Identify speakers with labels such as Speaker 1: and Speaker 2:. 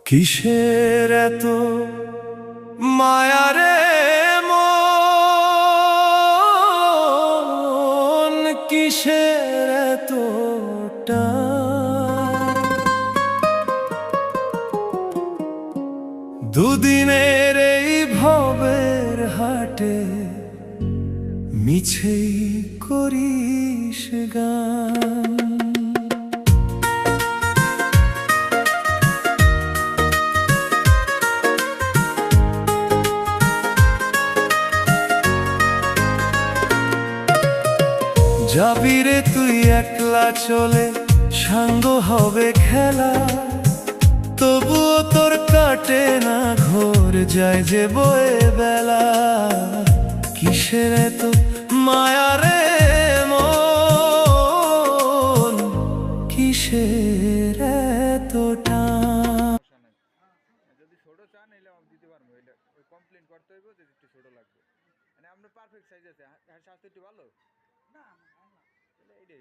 Speaker 1: কিসের এত মায়ারে মন, কিসের এত টান? দুদিনের এই ভবের হাটে মিছেই করিস গান। যাবি রে তুই একলা চলে, সাঙ্গ হবে খেলা, তবুও তোর কাটে না ঘোর, যায় যে বয়ে বেলা। কিসের এত মায়া রে মন, কিসের এত টান?
Speaker 2: যদি ছোট চান এলে দিতে পারবো, এটা কমপ্লেন করতে হইব যে একটু ছোট লাগবে, মানে আপনার পারফেক্ট সাইজ আছে, স্বাস্থ্য একটু ভালো না, তাহলে এইটাই।